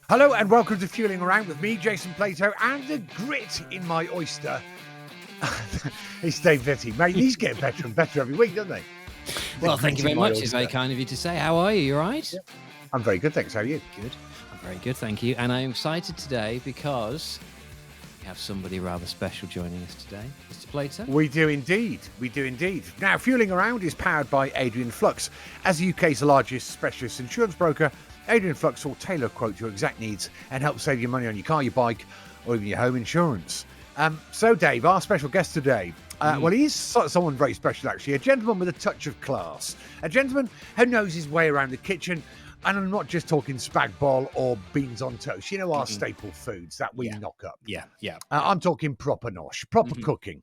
Hello and welcome to Fueling Around with me, Jason Plato, and the grit in my oyster. It's Dave Vitty. Mate, these get better and better every week, don't they? Well, thank you very much. It's very kind of you to say. How are you? You all right? Yeah. I'm very good, thanks. How are you? Good. I'm very good, thank you. And I'm excited today because we have somebody rather special joining us today. Mr. Plato? We do indeed. We do indeed. Now, Fueling Around is powered by Adrian Flux. As the UK's largest specialist insurance broker, Adrian Flux will tailor quote your exact needs and help save you money on your car, your bike, or even your home insurance. So, Dave, our special guest today, well, he's someone very special, actually. A gentleman with a touch of class. A gentleman who knows his way around the kitchen. And I'm not just talking spag bol or beans on toast. You know, our staple foods that we knock up. Yeah. I'm talking proper nosh, proper cooking.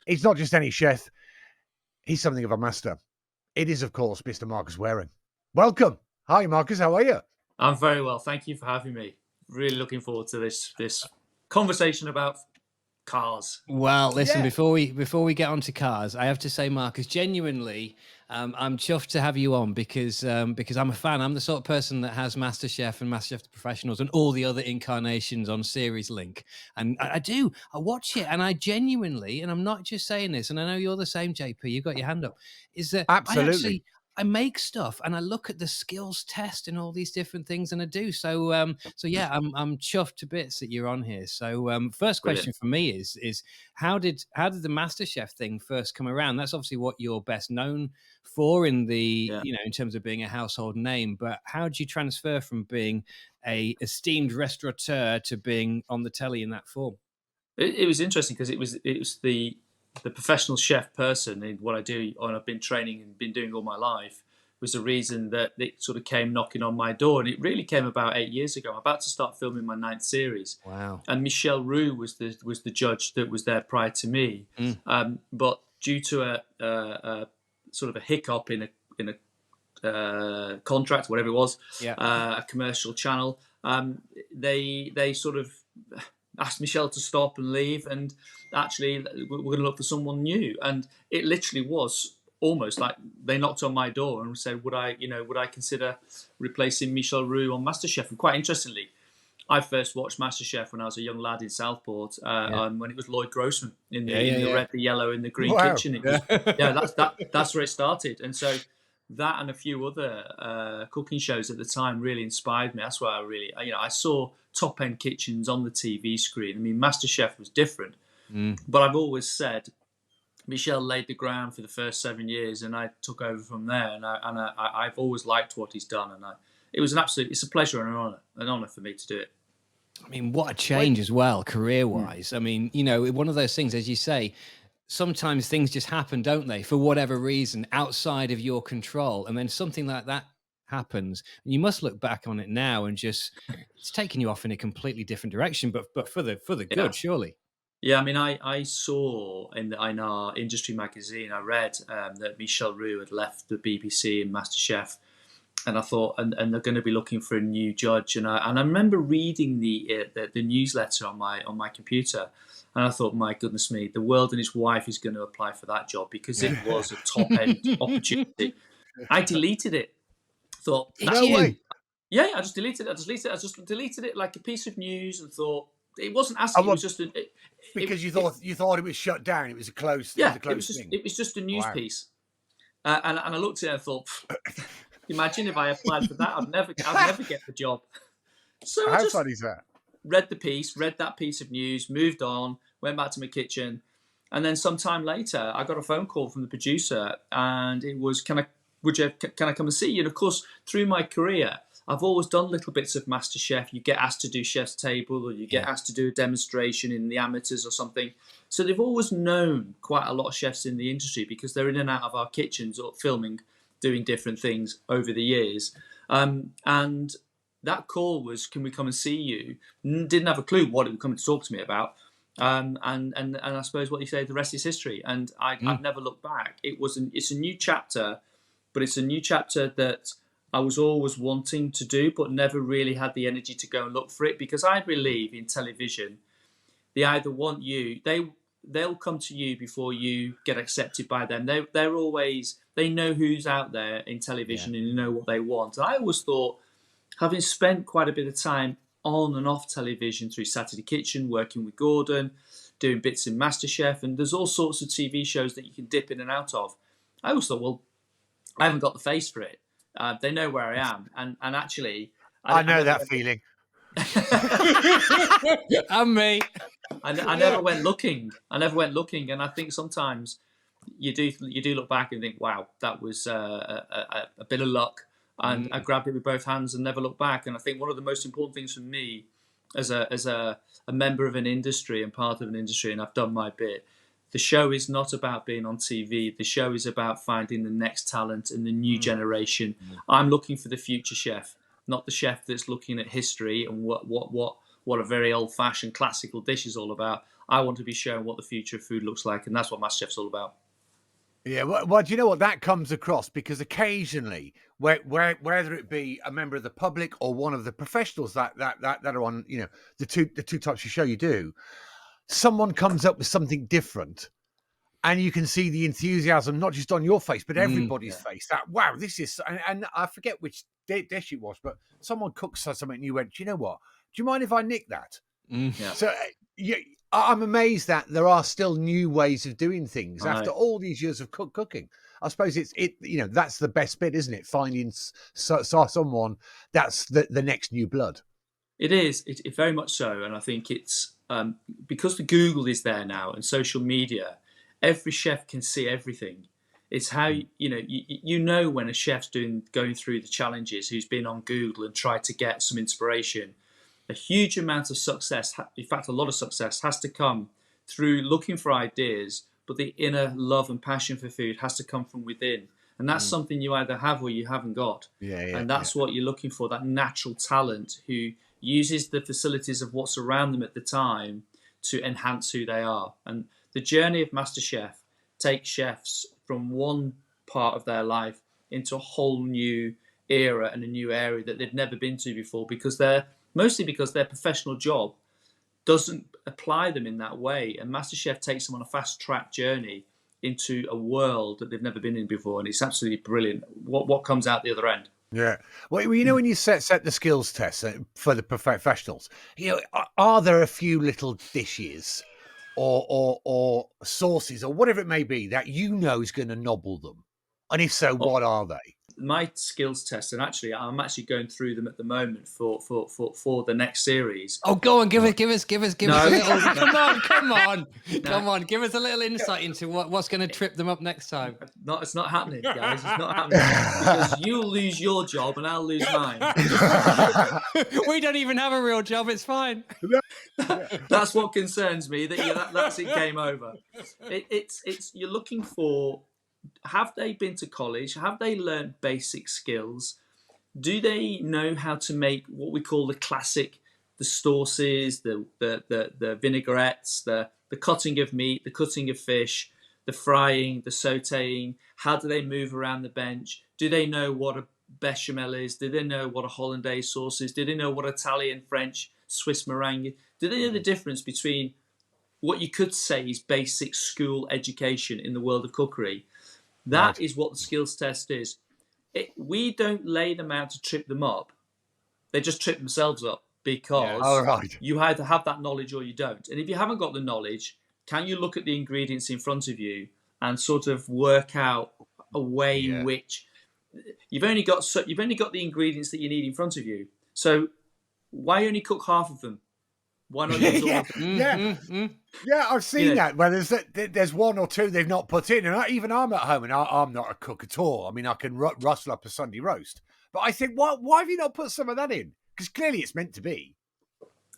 He's not just any chef. He's something of a master. It is, of course, Mr. Marcus Wareing. Welcome. Hi, Marcus. How are you? I'm very well. Thank you for having me. Really looking forward to this conversation about cars. Well, listen, before we get on to cars, I have to say, Marcus, genuinely, I'm chuffed to have you on because I'm a fan. I'm the sort of person that has Masterchef and Masterchef the Professionals and all the other incarnations on Series Link. And I watch it, and I genuinely, and I'm not just saying this, and I know you're the same, JP, you've got your hand up, is that Absolutely. I make stuff and I look at the skills test and all these different things, and I do. So yeah, I'm chuffed to bits that you're on here. So first question for me is how did the MasterChef thing first come around? That's obviously what you're best known for in the in terms of being a household name. But how did you transfer from being a esteemed restaurateur to being on the telly in that form? It was interesting because it was the professional chef person in what I do, and I've been training and been doing all my life, was the reason that it sort of came knocking on my door. And it really came about 8 years ago. I'm about to start filming my 9th series. Wow. And Michel Roux was the judge that was there prior to me. But due to a sort of a hiccup in a contract, whatever it was, a commercial channel, they sort of asked Michel to stop and leave, and actually we're going to look for someone new. And it literally was almost like they knocked on my door and said, would I consider replacing Michel Roux on MasterChef? And quite interestingly, I first watched MasterChef when I was a young lad in Southport, when it was Lloyd Grossman in the red, the yellow, and the green kitchen. It was, that's where it started. And so that and a few other cooking shows at the time really inspired me. That's why I saw top-end kitchens on the TV screen. I mean, MasterChef was different, but I've always said Michel laid the ground for the first 7 years, and I took over from there. And I've always liked what he's done, and it's a pleasure and an honor for me to do it. I mean, what a change as well, career-wise. I mean, one of those things, as you say, sometimes things just happen, don't they, for whatever reason, outside of your control. And then something like that happens. And you must look back on it now and just, it's taken you off in a completely different direction, but for the good, surely. Yeah, I mean, I saw in our industry magazine, I read that Michel Roux had left the BBC and MasterChef. And I thought, and they're going to be looking for a new judge. And I remember reading the newsletter on my computer, and I thought, my goodness me, the world and his wife is going to apply for that job because it was a top end opportunity. I deleted it. Thought, no way. Yeah, I just deleted it. I just deleted it like a piece of news, and thought it wasn't asking. It was just because you thought it was shut down. It was a closed. Yeah, thing. It was just a news piece. And I looked at it and thought, imagine if I applied for that, I'd never get the job. So how funny is that? Read that piece of news, moved on, went back to my kitchen, and then sometime later, I got a phone call from the producer, and it was, can I come and see you? And of course, through my career, I've always done little bits of MasterChef. You get asked to do Chef's Table, or you get asked to do a demonstration in the amateurs or something. So they've always known quite a lot of chefs in the industry because they're in and out of our kitchens or filming, doing different things over the years. And that call was, can we come and see you? Didn't have a clue what it would come to talk to me about. And I suppose what you say, the rest is history. And I've never looked back. It's a new chapter, but it's a new chapter that I was always wanting to do, but never really had the energy to go and look for it, because I believe in television, they either want you, they'll come to you before you get accepted by them. They know who's out there in television and they know what they want. And I always thought, having spent quite a bit of time on and off television through Saturday Kitchen, working with Gordon, doing bits in MasterChef, and there's all sorts of TV shows that you can dip in and out of. I always thought, well, I haven't got the face for it. They know where I am, and actually, I know that feeling. And me. I never went looking. And I think sometimes you do look back and think, wow, that was a bit of luck, and I grabbed it with both hands and never looked back. And I think one of the most important things for me, as a member of an industry and part of an industry, and I've done my bit. The show is not about being on TV. The show is about finding the next talent and the new generation. I'm looking for the future chef, not the chef that's looking at history and what a very old-fashioned classical dish is all about. I want to be shown what the future of food looks like, and that's what MasterChef's all about. Yeah, well, do you know what that comes across? Because occasionally, whether it be a member of the public or one of the professionals that are on, the two types of show you do, someone comes up with something different, and you can see the enthusiasm not just on your face but everybody's face. That wow, this is, and I forget which dish it was, but someone cooked something and you went, do you know what? Do you mind if I nick that? So I'm amazed that there are still new ways of doing things after all these years of cooking. I suppose it's that's the best bit, isn't it? Finding someone that's the next new blood. It is. It very much so, and I think it's because the Google is there now and social media. Every chef can see everything. It's how you know when a chef's going through the challenges, who's been on Google and tried to get some inspiration. A huge amount of success, in fact, a lot of success, has to come through looking for ideas, but the inner love and passion for food has to come from within. And that's something you either have or you haven't got. And that's what you're looking for, that natural talent who uses the facilities of what's around them at the time to enhance who they are. And the journey of MasterChef takes chefs from one part of their life into a whole new era and a new area that they've never been to before, because their professional job doesn't apply them in that way. And MasterChef takes them on a fast track journey into a world that they've never been in before, and it's absolutely brilliant what comes out the other end. Yeah. Well, when you set the skills test for the professionals, are there a few little dishes or sauces or whatever it may be that is going to nobble them? And if so, what are they? My skills test, and actually I'm going through them at the moment for the next series. Oh, go on, give us a little. Come on, give us a little insight into what's going to trip them up next time. It's not happening, guys. It's not happening because you'll lose your job and I'll lose mine. We don't even have a real job. It's fine. That's what concerns me. That's it. Game over. It's you're looking for. Have they been to college? Have they learned basic skills? Do they know how to make what we call the classic, the sauces, the vinaigrettes, the cutting of meat, the cutting of fish, the frying, the sautéing? How do they move around the bench? Do they know what a bechamel is? Do they know what a hollandaise sauce is? Do they know what Italian, French, Swiss meringue is? Do they know the difference between what you could say is basic school education in the world of cookery? That is what the skills test is. We don't lay them out to trip them up. They just trip themselves up because you either have that knowledge or you don't. And if you haven't got the knowledge, can you look at the ingredients in front of you and sort of work out a way in which you've only got the ingredients that you need in front of you. So why only cook half of them? Why not use all of them? Yeah, I've seen that where there's one or two they've not put in, and I'm at home and I'm not a cook at all. I mean, I can rustle up a Sunday roast, but I think why have you not put some of that in? Because clearly it's meant to be.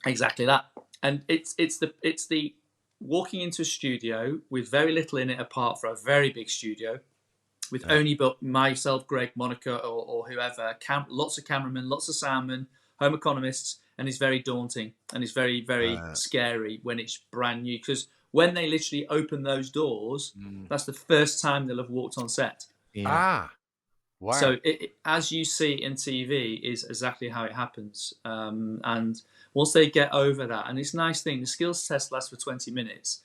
Exactly that, and it's the walking into a studio with very little in it apart from a very big studio with only but myself, Greg, Monica, or whoever. Lots of cameramen, lots of soundmen, home economists. And it's very daunting and it's very, very scary when it's brand new. Because when they literally open those doors, that's the first time they'll have walked on set. Wow. So as you see in TV is exactly how it happens. And once they get over that, and it's a nice thing, the skills test lasts for 20 minutes.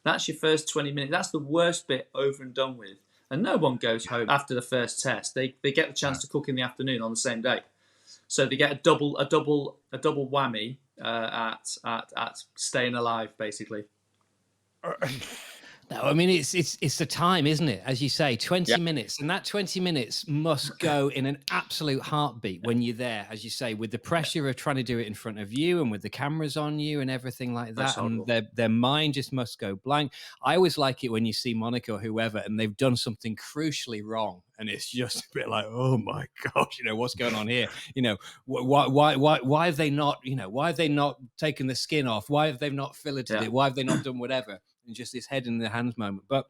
That's your first 20 minutes. That's the worst bit over and done with. And no one goes home after the first test. They get the chance to cook in the afternoon on the same day. So they get a double whammy at staying alive, basically. No, I mean it's the time, isn't it? As you say, 20 minutes, and that 20 minutes must go in an absolute heartbeat when you're there, as you say, with the pressure of trying to do it in front of you and with the cameras on you and everything like that. And their mind just must go blank. I always like it when you see Monica or whoever, and they've done something crucially wrong, and it's just a bit like, oh my gosh, what's going on here? Why have they not, why have they not taken the skin off? Why have they not filleted it? Why have they not done whatever? And just this head in the hands moment. But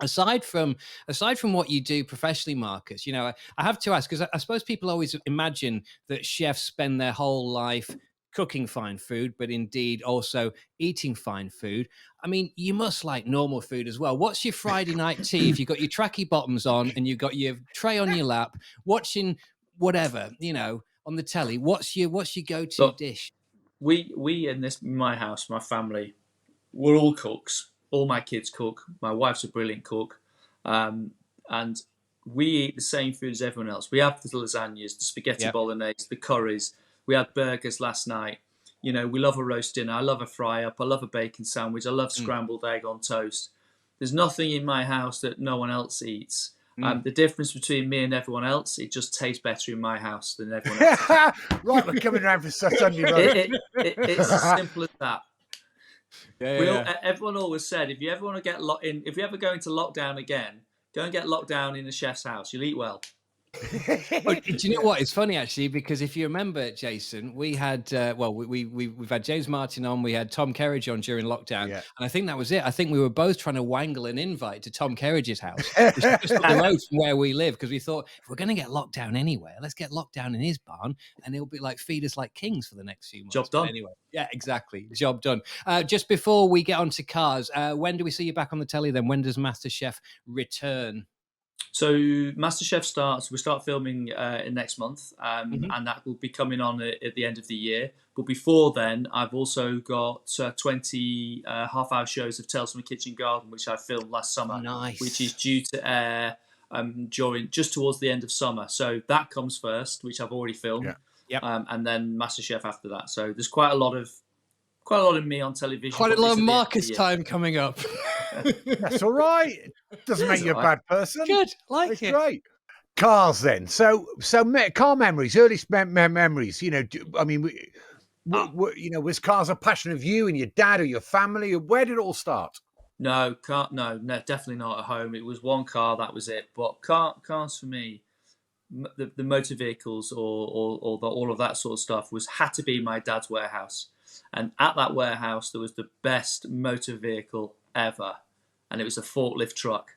aside from what you do professionally, Marcus, I have to ask, because I suppose people always imagine that chefs spend their whole life cooking fine food, but indeed also eating fine food. I mean, you must like normal food as well. What's your Friday night tea if you've got your tracky bottoms on and you've got your tray on your lap, watching whatever, on the telly? What's your go-to dish? We in my house, my family, we're all cooks. All my kids cook. My wife's a brilliant cook. And we eat the same food as everyone else. We have the lasagnas, the spaghetti bolognese, the curries. We had burgers last night. We love a roast dinner. I love a fry-up. I love a bacon sandwich. I love scrambled egg on toast. There's nothing in my house that no one else eats. The difference between me and everyone else, it just tastes better in my house than everyone else. Right, we're coming around for Sunday roast. It's as simple as that. Yeah. Everyone always said, if you ever want to get locked in, if you ever go into lockdown again, go and get locked down in a chef's house. You'll eat well. Do you know what? It's funny actually, because if you remember, Jason, we had we've had James Martin on, we had Tom Kerridge on during lockdown, and I think that was it. I think we were both trying to wangle an invite to Tom Kerridge's house, which is just up the road from where we live, because we thought, if we're going to get locked down anywhere, let's get locked down in his barn, and he'll be like, feed us like kings for the next few months. Job done. But anyway, yeah, exactly. Job done. Just before we get on to cars, when do we see you back on the telly then? When does MasterChef return? So MasterChef we start filming next month, and that will be coming on at the end of the year. But before then, I've also got 20 half-hour shows of Tales from a Kitchen Garden, which I filmed last summer, which is due to air just towards the end of summer. So that comes first, which I've already filmed, and then MasterChef after that. So there's quite a lot of me on television. Quite a lot of Marcus time coming up. That's all right. Doesn't make you a bad person. Good, like it. Great. Cars then. So car memories, earliest memories. I mean, was cars a passion of you and your dad or your family? Or where did it all start? No, definitely not at home. It was one car, that was it. But cars for me, the motor vehicles or all of that sort of stuff had to be my dad's warehouse. And at that warehouse, there was the best motor vehicle ever, and it was a forklift truck.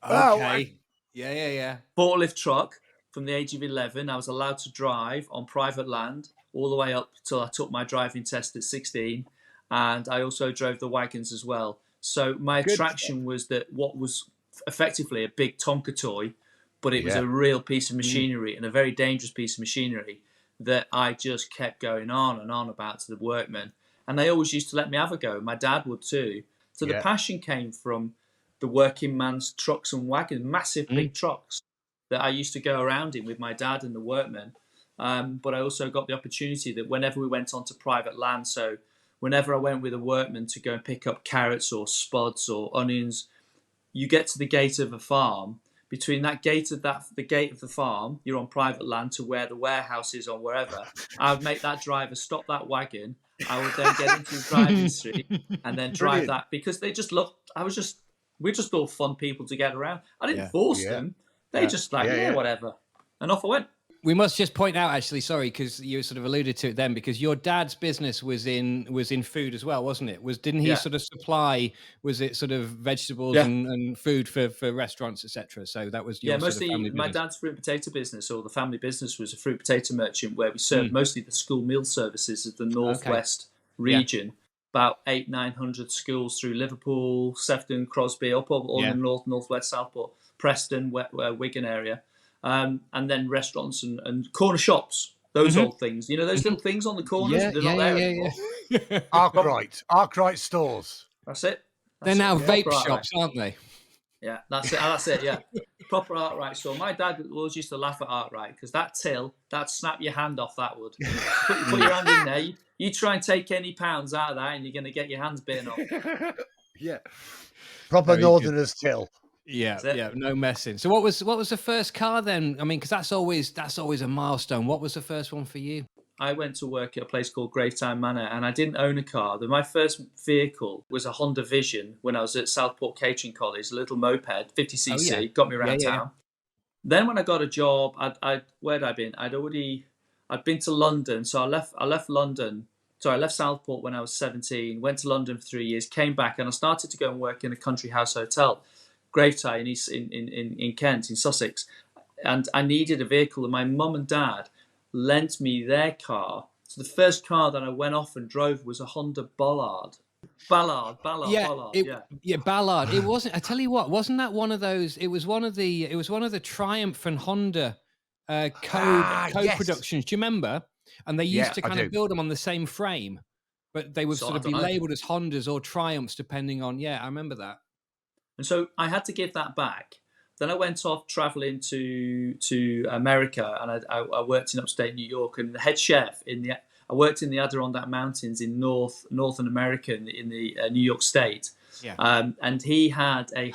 Okay. Yeah. Forklift truck. From the age of 11, I was allowed to drive on private land all the way up till I took my driving test at 16, and I also drove the wagons as well. So my attraction was that what was effectively a big Tonka toy, but it was a real piece of machinery and a very dangerous piece of machinery that I just kept going on and on about to the workmen. And they always used to let me have a go. My dad would too. So the passion came from the working man's trucks and wagons, massive big trucks that I used to go around in with my dad and the workmen. But I also got the opportunity that whenever we went onto private land, so whenever I went with a workman to go and pick up carrots or spuds or onions, you get to the gate of a farm. Between the gate of the farm, you're on private land, to where the warehouse is or wherever. I would make that driver stop that wagon. I would then get into the driving street and then drive that, because they just loved. We're just all fun people to get around. I didn't force them. They just whatever, and off I went. We must just point out, actually, sorry, because you sort of alluded to it then, because your dad's business was in food as well, wasn't it? Didn't he sort of supply? Was it sort of vegetables and food for restaurants, etc.? So that was your mostly sort of family my business. dad's fruit and potato business, or the family business, was a fruit and potato merchant where we served mostly the school meal services of the northwest region. About 800-900 schools through Liverpool, Sefton, Crosby, up all in the northwest, Southport, Preston, Wigan area. And then restaurants and corner shops, those old things. Those little things on the corners? They're not there anymore. Arkwright stores. That's it. They're now vape shops, aren't they? Yeah, that's it. That's it. Yeah, proper Arkwright store. My dad always used to laugh at Arkwright because that till, that'd snap your hand off. That would put your hand in there. You try and take any pounds out of that, and you're going to get your hands bitten off. Yeah, proper Very Northerners till. Yeah, yeah, no messing. So what was the first car then? I mean, because that's always a milestone. What was the first one for you? I went to work at a place called Gravetown Manor, and I didn't own a car. My first vehicle was a Honda Vision when I was at Southport Catering College, a little moped, 50cc, got me around town. Then when I got a job, where'd I been? I'd been to London, so I left London. So I left Southport when I was 17, went to London for 3 years, came back, and I started to go and work in a country house hotel, Gravetown in Kent, in Sussex. And I needed a vehicle, and my mum and dad lent me their car. So the first car that I went off and drove was a Honda Ballard. Ballard. Ballard. It wasn't. I tell you what, wasn't that one of those? It was one of the Triumph and Honda code productions. Do you remember? And they used to kind of build them on the same frame, but they would sort of be labelled as Hondas or Triumphs depending on. Yeah, I remember that. And so I had to give that back. Then I went off traveling to America, and I worked in upstate New York. And the head chef I worked in the Adirondack Mountains in Northern America in the New York State. Yeah. And he had a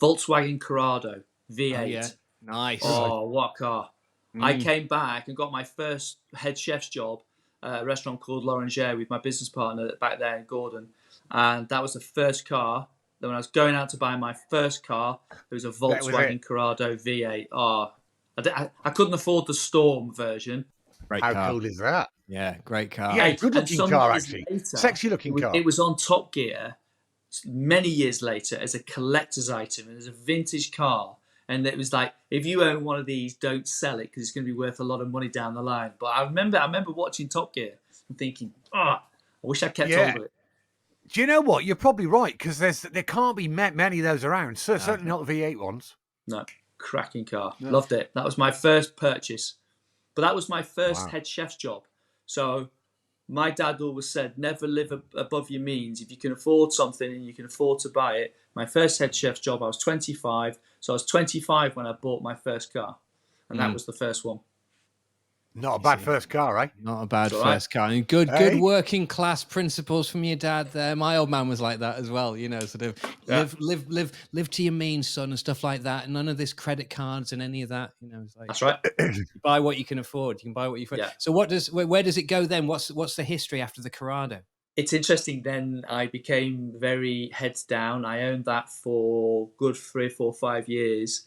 Volkswagen Corrado V8. Oh, yeah. Nice. Oh, what a car! I came back and got my first head chef's job at a restaurant called L'Orangerie with my business partner back there in Gordon, and that was the first car. Then when I was going out to buy my first car, there was a Volkswagen Corrado V8. Oh, I couldn't afford the Storm version. How cool is that? Yeah, great car. Yeah, good-looking car, actually. Sexy-looking car. It was on Top Gear many years later as a collector's item and as a vintage car. And it was like, if you own one of these, don't sell it because it's going to be worth a lot of money down the line. But I remember watching Top Gear and thinking, I wish I kept hold of it. Do you know what? You're probably right, because there can't be many of those around. So certainly not the V8 ones. No, cracking car. No. Loved it. That was my first purchase. But that was my first head chef's job. So my dad always said, never live above your means. If you can afford something and you can afford to buy it. My first head chef's job, I was 25. So I was 25 when I bought my first car. And that was the first one. Not a bad first car, eh? Not a bad first car. And good working class principles from your dad there. My old man was like that as well, sort of live to your means, son, and stuff like that. And none of this credit cards and any of that, It's like, that's right. Buy what you can afford. You can buy what you can. Yeah. So where does it go then? What's the history after the Corrado? It's interesting. Then I became very heads down. I owned that for good 3, 4, 5 years.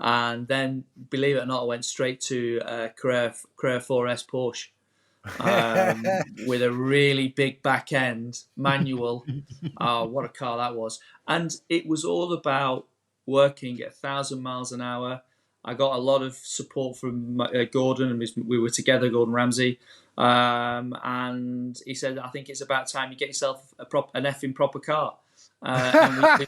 And then, believe it or not, I went straight to Carrera 4S Porsche with a really big back end manual. Oh, what a car that was. And it was all about working at 1,000 miles an hour. I got a lot of support from Gordon, and we were together, Gordon Ramsay. And he said, I think it's about time you get yourself an effing proper car. And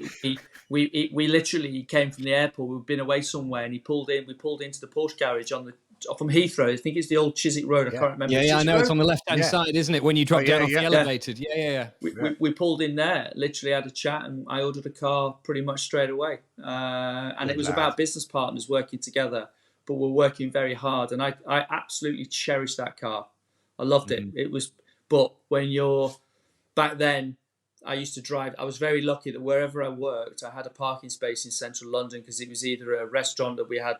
we literally came from the airport. We'd been away somewhere, and we pulled into the Porsche garage from Heathrow. I think it's the old Chiswick Road. I can't remember. Yeah, I know. It's on the left-hand side, isn't it? When you drop down off the elevated. Yeah. We pulled in there, literally had a chat, and I ordered a car pretty much straight away. And it was about business partners working together, but we're working very hard. And I absolutely cherished that car. I loved it. It was, but when you're back then, I used to drive. I was very lucky that wherever I worked, I had a parking space in central London because it was either a restaurant that we had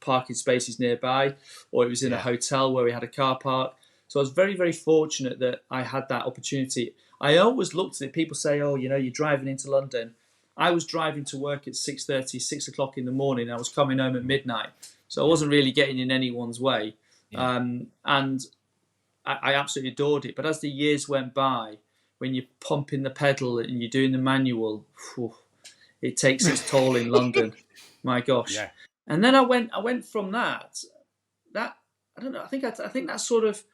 parking spaces nearby, or it was in a hotel where we had a car park. So I was very, very fortunate that I had that opportunity. I always looked at it. People say, oh, you're driving into London. I was driving to work at 6:30, 6 o'clock in the morning. I was coming home at midnight. So I wasn't really getting in anyone's way. Yeah. And I absolutely adored it. But as the years went by, when you're pumping the pedal and you're doing the manual, it takes its toll in London. My gosh. Yeah. And then I went from that I don't know. I think that sort of,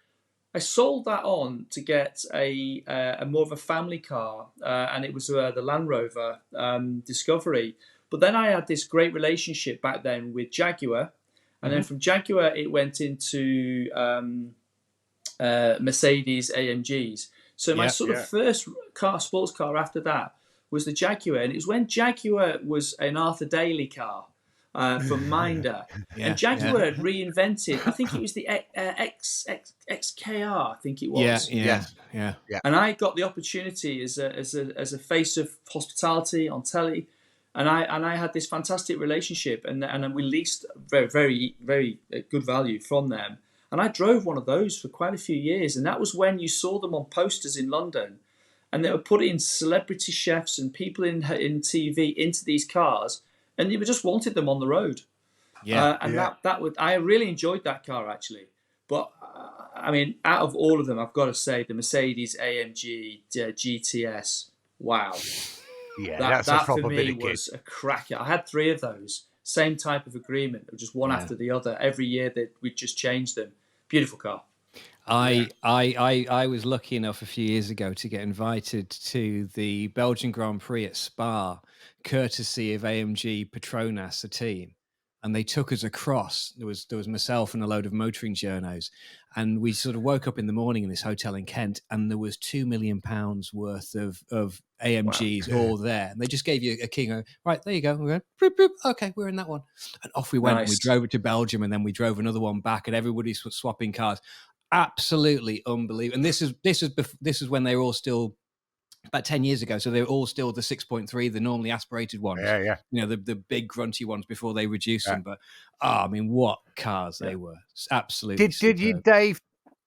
I sold that on to get a more of a family car, and it was the Land Rover Discovery. But then I had this great relationship back then with Jaguar, and then from Jaguar it went into Mercedes AMGs. So my first sports car after that was the Jaguar, and it was when Jaguar was an Arthur Daly car from Minder, and Jaguar had reinvented. I think it was the XKR. I think it was. Yeah. And I got the opportunity as a face of hospitality on telly, and I had this fantastic relationship, and we leased very, very, very good value from them. And I drove one of those for quite a few years, and that was when you saw them on posters in London, and they were putting celebrity chefs and people in TV into these cars, and you just wanted them on the road. I really enjoyed that car actually. But I mean, out of all of them, I've got to say the Mercedes AMG GTS. Wow, that for me was a cracker. I had 3 of those, same type of agreement, just one after the other. Every year that we'd just change them. Beautiful car. I was lucky enough a few years ago to get invited to the Belgian Grand Prix at Spa, courtesy of AMG Petronas, a team, and they took us across. There was myself and a load of motoring journos, and we sort of woke up in the morning in this hotel in Kent, and there was £2 million worth of AMGs all there, and they just gave you a key. Right, there you go. We're going, boop, boop. Okay, we're in that one, and off we went. Nice. And we drove it to Belgium, and then we drove another one back, and everybody's swapping cars. Absolutely unbelievable. And this is when they were all still about 10 years ago. So they were all still the 6.3, the normally aspirated ones. Yeah. You know, the big grunty ones before they reduced them. But I mean, what cars they were. Absolutely. Did you, Dave,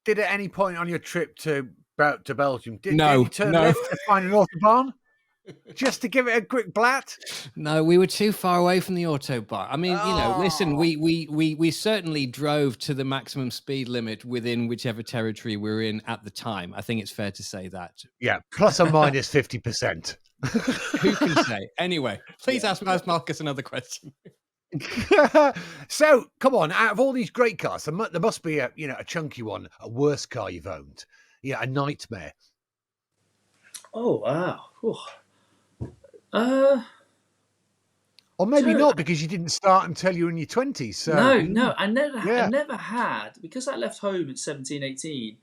at any point on your trip to Belgium, did you turn left to find an Autobahn? Just to give it a quick blat? No, we were too far away from the Autobahn. I mean, you know, listen, we certainly drove to the maximum speed limit within whichever territory we were in at the time. I think it's fair to say that. Yeah, plus or minus 50%. Who can say? Anyway, please ask Marcus another question. So, come on, out of all these great cars, there must be a chunky one, a worse car you've owned. Yeah, a nightmare. Oh, wow. Ooh. Or maybe not, because you didn't start until you were in your 20s. So. No, I never had, because I left home at 17, 18.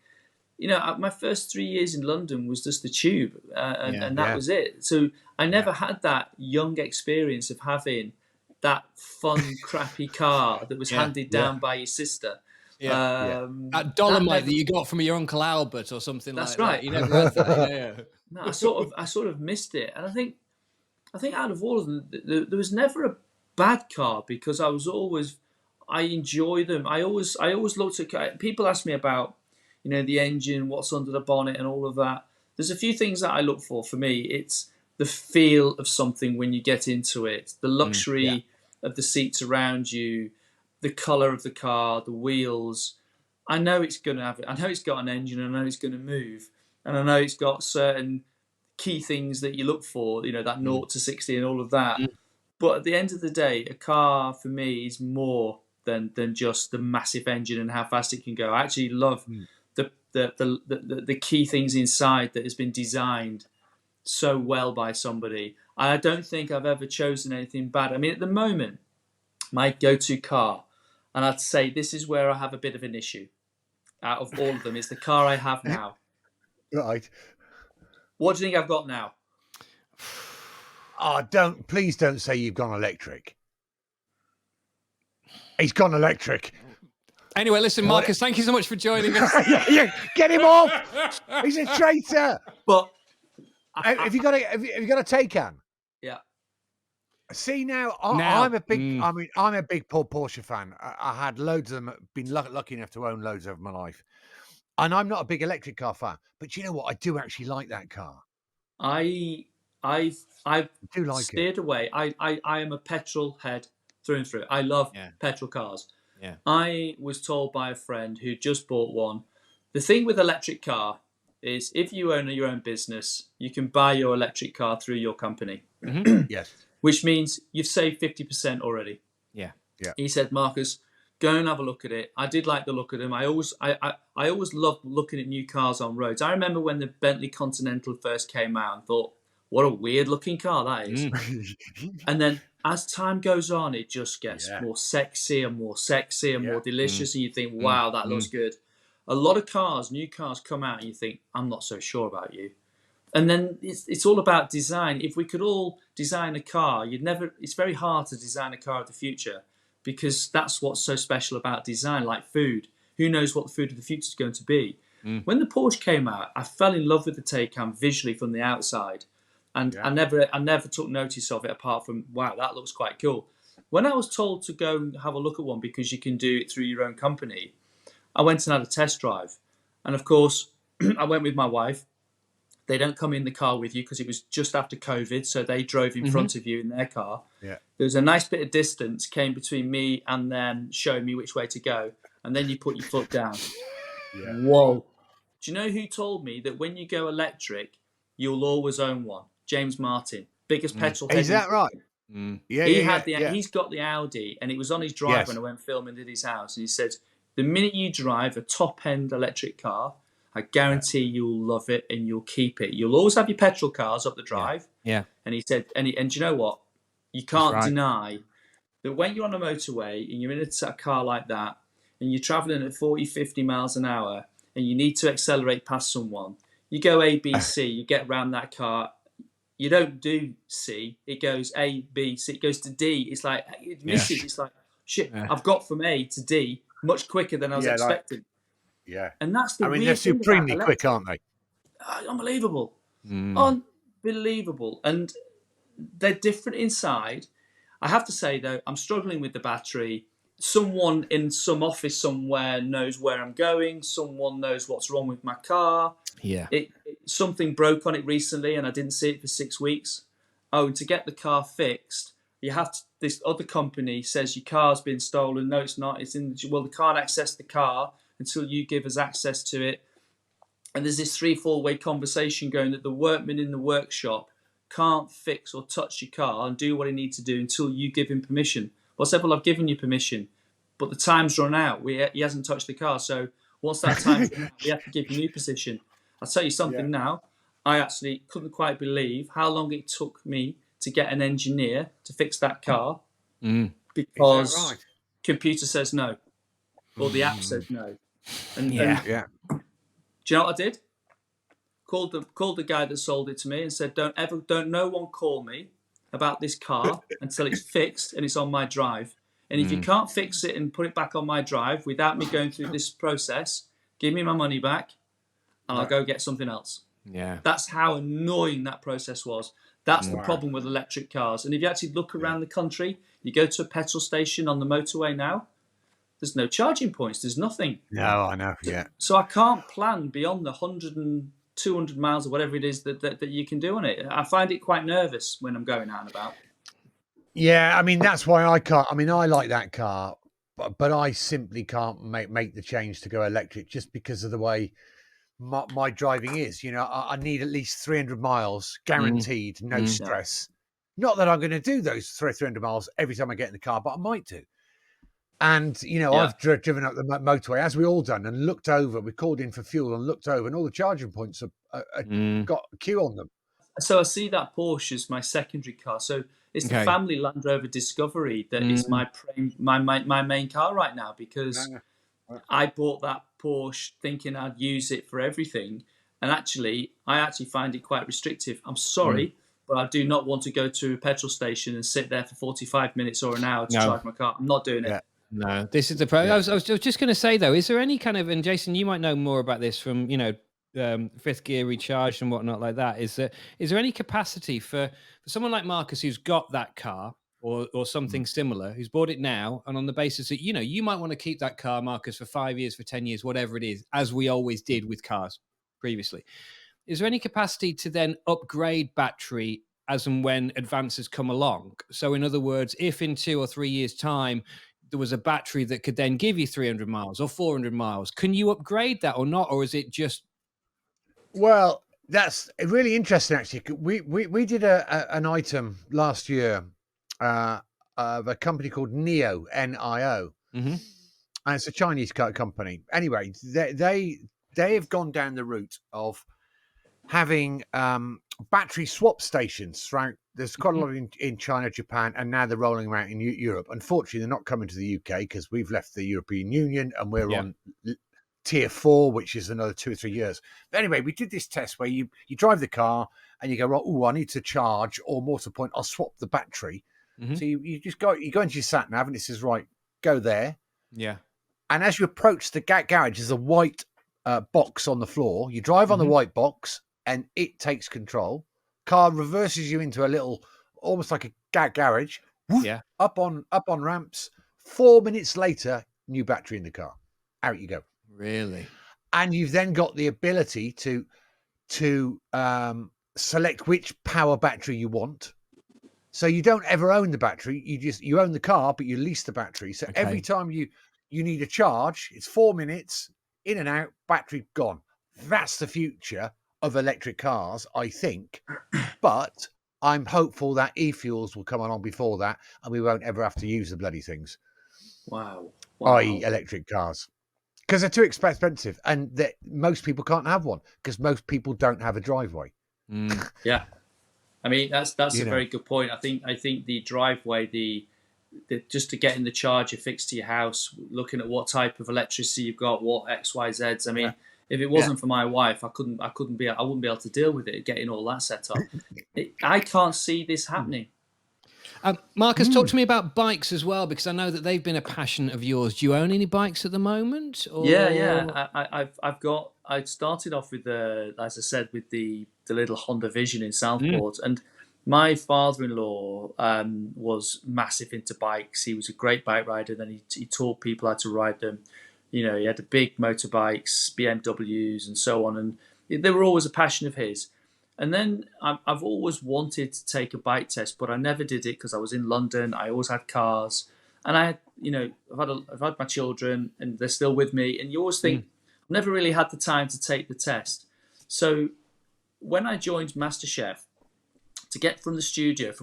You know, my first 3 years in London was just the tube, and that was it. So I never had that young experience of having that fun, crappy car that was handed down by your sister. That Dolomite that you got from your Uncle Albert or something like that. That's right. You never had that. No, I sort of missed it, and I think out of all of them, there was never a bad car, because I enjoy them. I always looked at, people ask me about, you know, the engine, what's under the bonnet, and all of that. There's a few things that I look for. For me, it's the feel of something when you get into it, the luxury of the seats around you, the color of the car, the wheels. I know it's going to have it. I know it's got an engine. I know it's going to move, and I know it's got certain key things that you look for, you know, that 0 to 60 and all of that. But at the end of the day, a car for me is more than just the massive engine and how fast it can go. I actually love the key things inside that has been designed so well by somebody. I don't think I've ever chosen anything bad. I mean, at the moment, my go-to car, and I'd say this is where I have a bit of an issue out of all of them, is the car I have now. Right. What do you think I've got now? Please don't say you've gone electric. He's gone electric. Anyway, listen, Marcus, thank you so much for joining us. Get him off! He's a traitor. But have you got a Taycan? Yeah. See now, I'm a big Porsche fan. I had loads of them. Been lucky enough to own loads of my life, and I'm not a big electric car fan. But you know what? I do actually like that car. I do like steered away. I am a petrol head through and through. I love petrol cars. Yeah. I was told by a friend who just bought one. The thing with electric car is, if you own your own business, you can buy your electric car through your company. Yes. Which means you've saved 50% already. Yeah. He said, Marcus, go and have a look at it. I did like the look of them. I always loved looking at new cars on roads. I remember when the Bentley Continental first came out and thought, what a weird looking car that is. And then as time goes on, it just gets more sexy and more delicious. And you think, wow, that looks good. A lot of cars, new cars come out and you think, I'm not so sure about you. And then it's all about design. If we could all design a car, it's very hard to design a car of the future, because that's what's so special about design, like food. Who knows what the food of the future is going to be? When the Porsche came out, I fell in love with the Taycan visually from the outside. And I never took notice of it apart from, wow, that looks quite cool. When I was told to go and have a look at one because you can do it through your own company, I went and had a test drive. And of course, I went with my wife. They don't come in the car with you because it was just after COVID, so they drove in front of you in their car. Yeah. There was a nice bit of distance came between me and them showing me which way to go, and then you put your foot down. Yeah. Whoa. Do you know who told me that when you go electric, you'll always own one? James Martin, biggest petrol head. Is that right? Yeah, He's got the Audi, and it was on his drive when I went filming at his house, and he said, the minute you drive a top-end electric car, I guarantee you'll love it and you'll keep it. You'll always have your petrol cars up the drive. Yeah. And he said, and do you know what? You can't deny that when you're on a motorway and you're in a car like that, and you're traveling at 40, 50 miles an hour, and you need to accelerate past someone, you go A, B, C, you get around that car. You don't do C. It goes A, B, C. It goes to D. It's like, it misses. Yeah. It's like, shit, I've got from A to D much quicker than I was expecting. And that's the they're supremely quick, aren't they? Unbelievable. Unbelievable. And they're different inside. I have to say, though, I'm struggling with the battery. Someone in some office somewhere knows where I'm going. Someone knows what's wrong with my car. Yeah. Something broke on it recently and I didn't see it for 6 weeks. Oh, and to get the car fixed, you have to, this other company says your car's been stolen. No, it's not. It's in, well, they can't access the car until you give us access to it. And there's this 3-4 way conversation going that the workman in the workshop can't fix or touch your car and do what he needs to do until you give him permission. Well, I said, well, I've given you permission, but the time's run out. He hasn't touched the car. So once that time's run out, we have to give you new position. I'll tell you something now. I actually couldn't quite believe how long it took me to get an engineer to fix that car because computer says no, or the app says no. And do you know what I did? Called the guy that sold it to me and said, don't no one call me about this car until it's fixed and it's on my drive. And if you can't fix it and put it back on my drive without me going through this process, give me my money back and I'll go get something else. Yeah. That's how annoying that process was. That's the problem with electric cars. And if you actually look around the country, you go to a petrol station on the motorway now, there's no charging points. There's nothing. No, I know. Yeah. So I can't plan beyond the 100 and 200 miles or whatever it is that you can do on it. I find it quite nervous when I'm going out and about. Yeah, I mean, that's why I can't. I mean, I like that car, but I simply can't make the change to go electric just because of the way my driving is. You know, I need at least 300 miles guaranteed, no stress. Not that I'm going to do those 300 miles every time I get in the car, but I might do. And, you know, I've driven up the motorway, as we all done, and looked over. We called in for fuel and looked over, and all the charging points have got a queue on them. So I see that Porsche as my secondary car. So it's the family Land Rover Discovery that is my main car right now, because I bought that Porsche thinking I'd use it for everything. And actually, I find it quite restrictive. I'm sorry, but I do not want to go to a petrol station and sit there for 45 minutes or an hour to charge my car. I'm not doing it. No, this is the problem. I was just going to say, though, is there any kind of, and Jason, you might know more about this from, you know, fifth gear recharge and whatnot like that. Is there any capacity for someone like Marcus who's got that car or something similar, who's bought it now, and on the basis that, you know, you might want to keep that car, Marcus, for 5 years, for 10 years, whatever it is, as we always did with cars previously. Is there any capacity to then upgrade battery as and when advances come along? So in other words, if in 2 or 3 years' time, there was a battery that could then give you 300 miles or 400 miles, can you upgrade that or not? Or is it just... Well, that's really interesting, actually. We did an item last year of a company called NIO, N-I-O. And it's a Chinese company. Anyway, they have gone down the route of having battery swap stations throughout. There's quite a lot in China, Japan, and now they're rolling around in Europe. Unfortunately, they're not coming to the UK because we've left the European Union and we're on tier 4, which is another 2 or 3 years. But anyway, we did this test where you drive the car and you go, right, oh, I need to charge, or more to the point, I'll swap the battery. So you just go into your sat nav and it says, right, go there. Yeah. And as you approach the garage, there's a white box on the floor. You drive on the white box and it takes control. Car reverses you into a little, almost like a garage. Woof, up on ramps. 4 minutes later, new battery in the car. Out you go. Really? And you've then got the ability to select which power battery you want. So you don't ever own the battery. You own the car, but you lease the battery. So every time you need a charge, it's 4 minutes, in and out, battery gone. That's the future of electric cars, I think. But I'm hopeful that e-fuels will come along before that, and we won't ever have to use the bloody things. Wow. I.e. electric cars. Because they're too expensive, and most people can't have one, because most people don't have a driveway. Yeah. I mean, that's a very good point. I think the driveway, the just to getting the charger fixed to your house, looking at what type of electricity you've got, what X, Y, Zs. I mean, if it wasn't for my wife, I wouldn't be able to deal with it, getting all that set up. I can't see this happening. Marcus, talk to me about bikes as well, because I know that they've been a passion of yours. Do you own any bikes at the moment? Or... Yeah. I started off with as I said, with the little Honda Vision in Southport, and my father-in-law was massive into bikes. He was a great bike rider. Then he taught people how to ride them. You know, he had the big motorbikes, BMWs, and so on, and they were always a passion of his. And then I've always wanted to take a bike test, but I never did it because I was in London. I always had cars, and I had, I've had my children, and they're still with me. And you always think, I've never really had the time to take the test. So when I joined MasterChef, to get from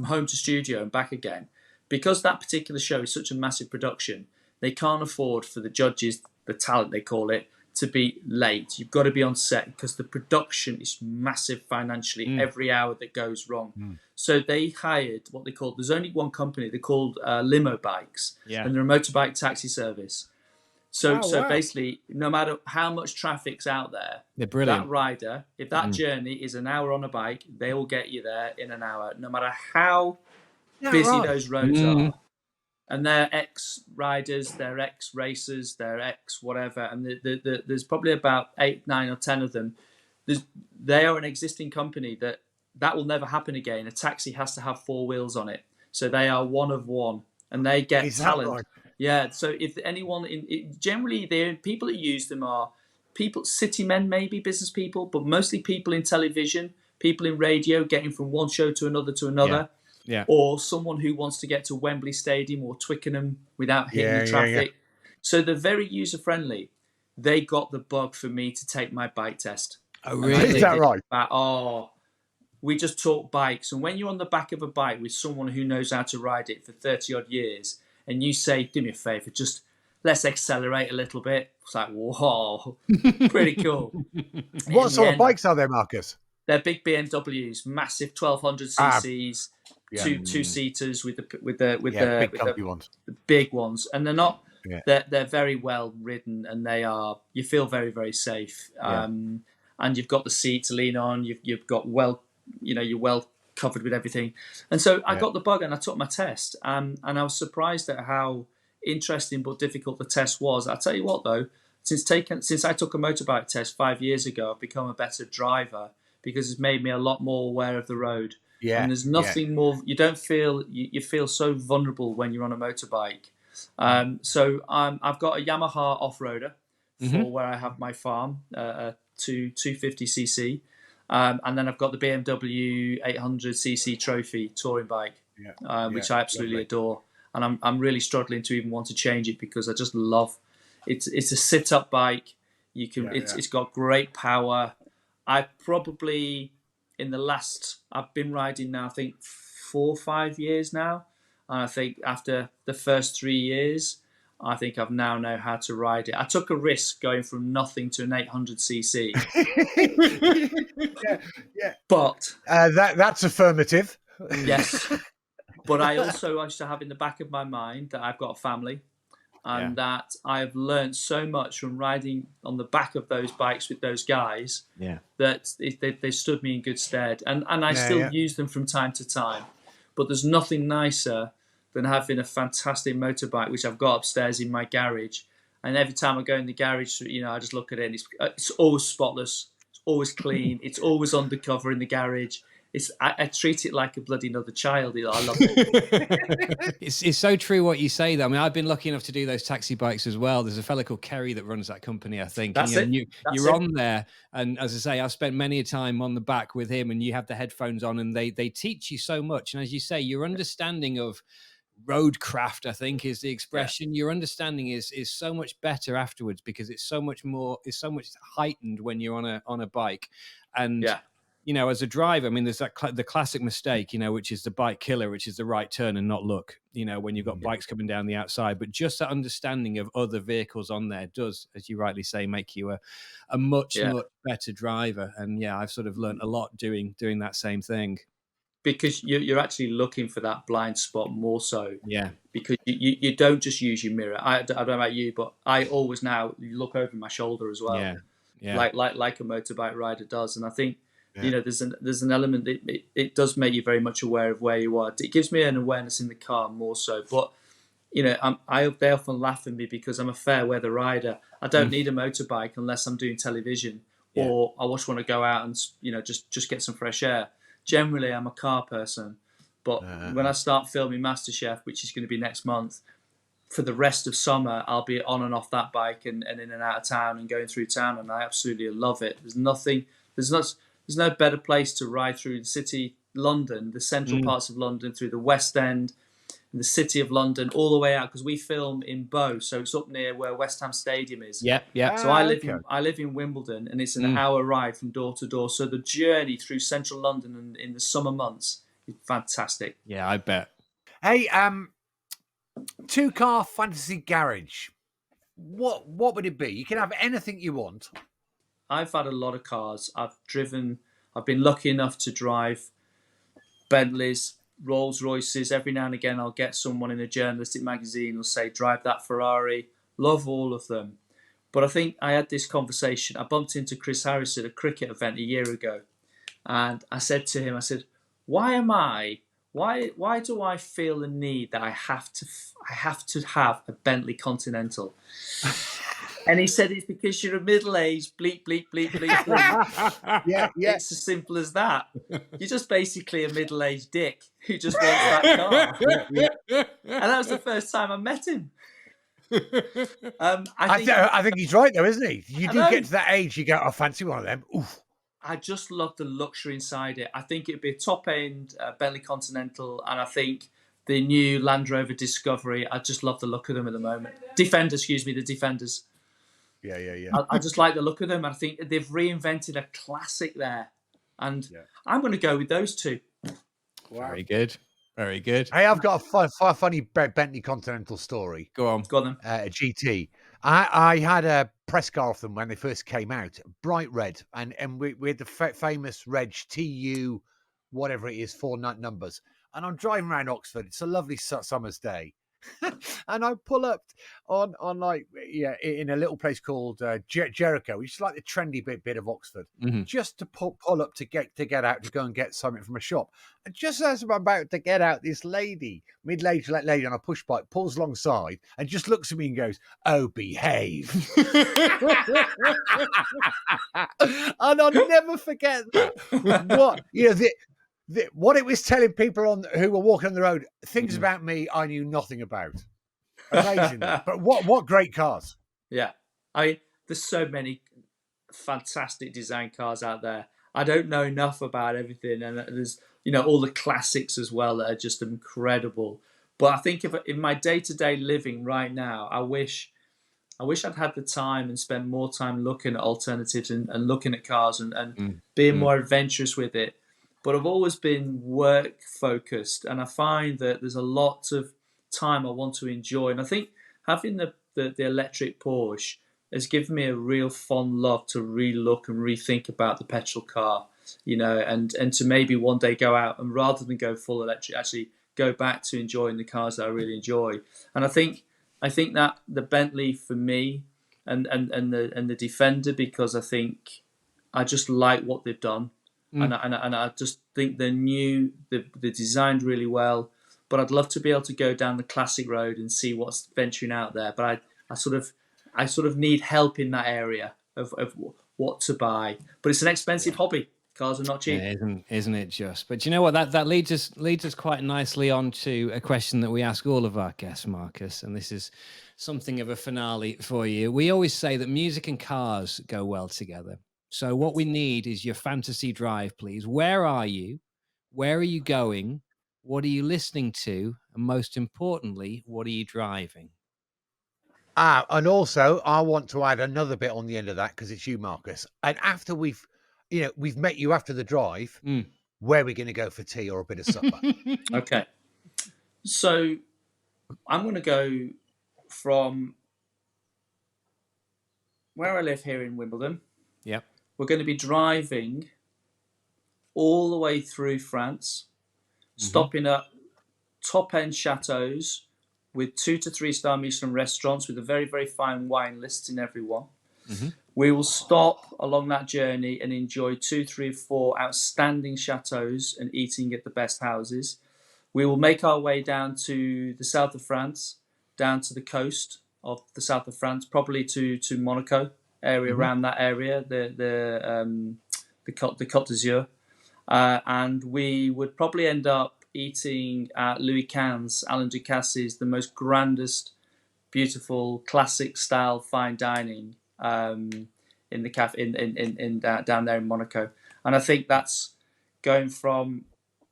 home to studio and back again, because that particular show is such a massive production, they can't afford for the judges, the talent they call it, to be late. You've got to be on set because the production is massive financially every hour that goes wrong. So they hired what they called, there's only one company, they're called Limo Bikes, and they're a motorbike taxi service. So basically, no matter how much traffic's out there, they're brilliant. That rider, if that journey is an hour on a bike, they will get you there in an hour, no matter how busy those roads are. And they're ex-riders, they're ex-racers, they're ex-whatever. And there's probably about 8, 9 or 10 of them. They are an existing company that will never happen again. A taxi has to have 4 wheels on it. So they are one of one. And they get talent. Right? Yeah, so if anyone, generally the people that use them are people, city men maybe, business people, but mostly people in television, people in radio, getting from one show to another to another. Yeah. Or someone who wants to get to Wembley Stadium or Twickenham without hitting the traffic. So they're very user-friendly. They got the bug for me to take my bike test. Oh, really? Is that right? We just talk bikes. And when you're on the back of a bike with someone who knows how to ride it for 30-odd years, and you say, do me a favour, just let's accelerate a little bit. It's like, whoa, pretty cool. What sort of bikes are there, Marcus? They're big BMWs, massive 1200 cc's, two-seaters with the big ones, and they're not. Yeah. They're very well ridden, and you feel very, very safe. And you've got the seat to lean on. You've got you're well covered with everything. And so I got the bug, and I took my test, and I was surprised at how interesting but difficult the test was. I'll tell you what, though, since I took a motorbike test 5 years ago, I've become a better driver because it's made me a lot more aware of the road. Yeah, and there's nothing more. You don't feel you feel so vulnerable when you're on a motorbike. So I've got a Yamaha off-roader for where I have my farm, 250cc, and then I've got the BMW 800cc trophy touring bike, which I absolutely adore. And I'm really struggling to even want to change it because I just love it. It's a sit-up bike. It's got great power. I probably I've been riding now, I think 4 or 5 years now. And I think after the first 3 years, I think I've now know how to ride it. I took a risk going from nothing to an 800cc. But that's affirmative. Yes. But I also used to have in the back of my mind that I've got a family. and that I have learned so much from riding on the back of those bikes with those guys. That they stood me in good stead, and I still use them from time to time. But there's nothing nicer than having a fantastic motorbike, which I've got upstairs in my garage. And every time I go in the garage, I just look at it, and it's always spotless, it's always clean, it's always undercover in the garage. I treat it like a bloody another child. I love it. It's so true what you say, though. I mean, I've been lucky enough to do those taxi bikes as well. There's a fellow called Kerry that runs that company, I think. That's and, it. You're on there, and as I say, I've spent many a time on the back with him, and you have the headphones on, and they teach you so much. And as you say, your understanding of roadcraft, I think, is the expression. Your understanding is so much better afterwards, because it's so much heightened when you're on a bike. And as a driver, I mean, there's the classic mistake, which is the bike killer, which is the right turn and not look, when you've got bikes coming down the outside. But just that understanding of other vehicles on there does, as you rightly say, make you a much better driver. And I've sort of learned a lot doing that same thing. Because you're actually looking for that blind spot more so. Because you don't just use your mirror. I don't know about you, but I always now look over my shoulder as well. Like a motorbike rider does. And I think, there's an element that it does make you very much aware of where you are. It gives me an awareness in the car more so. But, they often laugh at me because I'm a fair weather rider. I don't need a motorbike unless I'm doing television or I just want to go out and, just get some fresh air. Generally, I'm a car person. But when I start filming MasterChef, which is going to be next month, for the rest of summer, I'll be on and off that bike and in and out of town and going through town, and I absolutely love it. There's no better place to ride through the city, London, the central parts of London, through the West End, and the city of London, all the way out, because we film in Bow, so it's up near where West Ham Stadium is. So I live in Wimbledon, and it's an hour ride from door to door. So the journey through central London in the summer months is fantastic. Yeah, I bet. Hey, two-car fantasy garage. What would it be? You can have anything you want. I've had a lot of cars. I've been lucky enough to drive Bentleys, Rolls Royces. Every now and again, I'll get someone in a journalistic magazine will say, drive that Ferrari. Love all of them. But I think I had this conversation. I bumped into Chris Harris at a cricket event a year ago. And I said to him, why do I feel the need that I have to have a Bentley Continental? And he said, it's because you're a middle-aged bleep, bleep, bleep, bleep, bleep. It's as simple as that. You're just basically a middle-aged dick who just wants that car. And that was the first time I met him. I think he's right, though, isn't he? You do get to that age, you go, I fancy one of them. Oof. I just love the luxury inside it. I think it'd be a top-end Bentley Continental, and I think the new Land Rover Discovery, I just love the look of them at the moment. The Defenders. Yeah. I just like the look of them. I think they've reinvented a classic there. And I'm going to go with those two. Wow. Very good. Very good. Hey, I've got a funny Bentley Continental story. Go on. Go on then. A GT. I had a press car off them when they first came out, bright red. And we had the famous Reg TU, whatever it is, 4 numbers. And I'm driving around Oxford. It's a lovely summer's day. And I pull up on in a little place called Jericho, which is like the trendy bit of Oxford, just to pull up to get out to go and get something from a shop. And just as I'm about to get out, this middle-aged lady on a push bike pulls alongside and just looks at me and goes, "Oh, behave." And I'll never forget that. What it was telling people who were walking on the road, things about me I knew nothing about. Amazing. But what great cars. Yeah. There's so many fantastic design cars out there. I don't know enough about everything. And there's, all the classics as well that are just incredible. But I think in my day-to-day living right now, I wish I'd had the time and spent more time looking at alternatives and looking at cars and being more adventurous with it. But I've always been work focused, and I find that there's a lot of time I want to enjoy. And I think having the electric Porsche has given me a real fond love to re-look and rethink about the petrol car, and to maybe one day go out and rather than go full electric, actually go back to enjoying the cars that I really enjoy. And I think I think that the Bentley for me and the Defender, because I think I just like what they've done, and I just think they're designed really well. But I'd love to be able to go down the classic road and see what's venturing out there. But I sort of need help in that area of what to buy. But it's an expensive hobby. Cars are not cheap. Yeah, isn't it just? But you know what? That leads us quite nicely on to a question that we ask all of our guests, Marcus, and this is something of a finale for you. We always say that music and cars go well together. So what we need is your fantasy drive, please. Where are you? Where are you going? What are you listening to? And most importantly, what are you driving? And also, I want to add another bit on the end of that, because it's you, Marcus. And after we've met you after the drive, where are we going to go for tea or a bit of supper? Okay. So I'm going to go from where I live here in Wimbledon. Yep. We're going to be driving all the way through France, stopping at top-end chateaus with 2 to 3 star Michelin restaurants with a very, very fine wine list in every one. We will stop along that journey and enjoy 2, 3, 4 outstanding chateaus and eating at the best houses. We will make our way down to the south of France, down to the coast of the south of France, probably to Monaco area, around that area, the Côte d'Azur. And we would probably end up eating at Louis XV, Alain Ducasse's, the most grandest, beautiful, classic style fine dining in the cafe down there in Monaco. And I think that's going from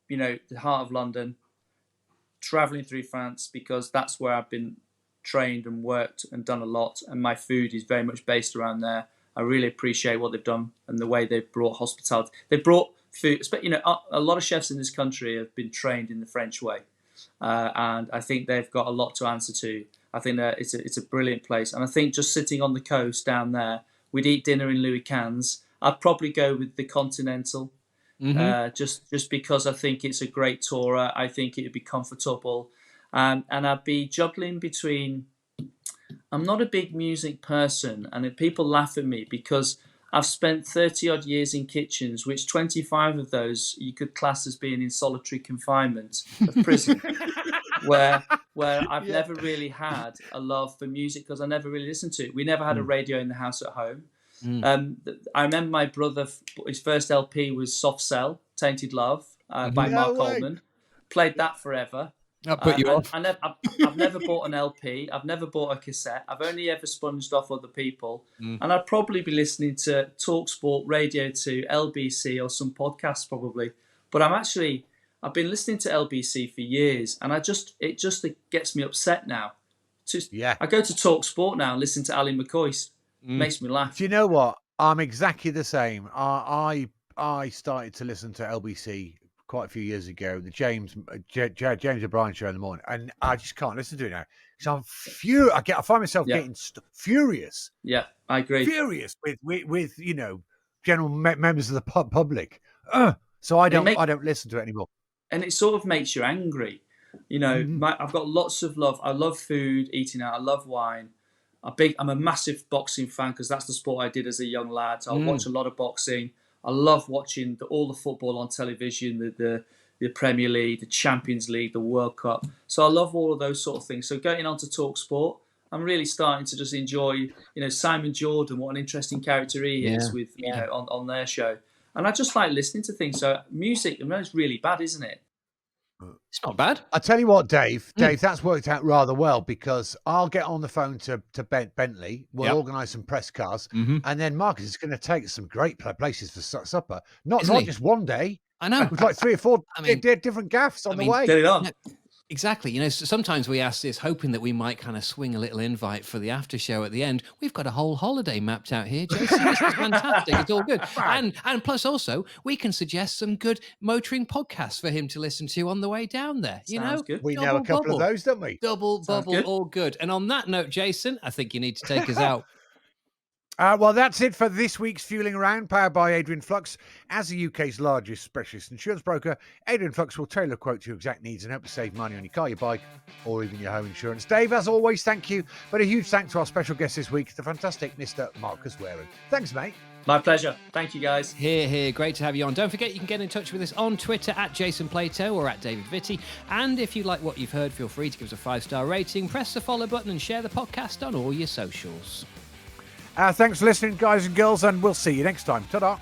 the heart of London, traveling through France, because that's where I've been trained and worked and done a lot, and my food is very much based around there. I really appreciate what they've done and the way they've brought hospitality. They brought food. A lot of chefs in this country have been trained in the French way, and I think they've got a lot to answer to. I think that it's a brilliant place, and I think just sitting on the coast down there, we'd eat dinner in Louis XV. I'd probably go with the Continental, just because I think it's a great tourer. I think it would be comfortable, and I'd be juggling between. I'm not a big music person, and people laugh at me because I've spent 30 odd years in kitchens, which 25 of those you could class as being in solitary confinement of prison, where I've never really had a love for music because I never really listened to it. We never had a radio in the house at home. I remember my brother, his first LP was Soft Cell, Tainted Love by Mark Coleman. Played that forever. I'll put you off. I've never bought an LP. I've never bought a cassette. I've only ever sponged off other people. And I'd probably be listening to TalkSport, Radio 2, LBC, or some podcasts probably. But I've been listening to LBC for years, and it gets me upset now. I go to TalkSport now and listen to Ali McCoy. Makes me laugh. Do you know what? I'm exactly the same. I started to listen to LBC quite a few years ago, the James O'Brien show in the morning, and I just can't listen to it now because I'm furious. I find myself getting furious. Yeah, I agree. Furious with general members of the public. So I don't listen to it anymore. And it sort of makes you angry. I've got lots of love. I love food, eating out. I love wine. I'm a massive boxing fan because that's the sport I did as a young lad. So I watch a lot of boxing. I love watching all the football on television, the Premier League, the Champions League, the World Cup. So I love all of those sort of things. So getting onto TalkSport, I'm really starting to just enjoy, Simon Jordan, what an interesting character he is on their show. And I just like listening to things. So music, it's really bad, isn't it? It's not bad. I tell you what, Dave, that's worked out rather well because I'll get on the phone to Bentley. We'll organise some press cars, and then Marcus is going to take us some great places for supper. Not just one day. I know. With like 3 or 4 different gaffs on the way. Get it on. Exactly. Sometimes we ask this hoping that we might kind of swing a little invite for the after show at the end. We've got a whole holiday mapped out here, Jason. This is fantastic. It's all good. And plus also, we can suggest some good motoring podcasts for him to listen to on the way down there. Sounds good. We know a couple of those, don't we? Double bubble, all good. And on that note, Jason, I think you need to take us out. Well, that's it for this week's Fueling Around, powered by Adrian Flux. As the UK's largest specialist insurance broker, Adrian Flux will tailor a quote to your exact needs and help you save money on your car, your bike, or even your home insurance. Dave, as always, thank you. But a huge thanks to our special guest this week, the fantastic Mr. Marcus Wareing. Thanks, mate. My pleasure. Thank you, guys. Here. Great to have you on. Don't forget, you can get in touch with us on Twitter at Jason Plato or at David Vitty. And if you like what you've heard, feel free to give us a 5-star rating, press the follow button, and share the podcast on all your socials. Thanks for listening, guys and girls, and we'll see you next time. Ta-da.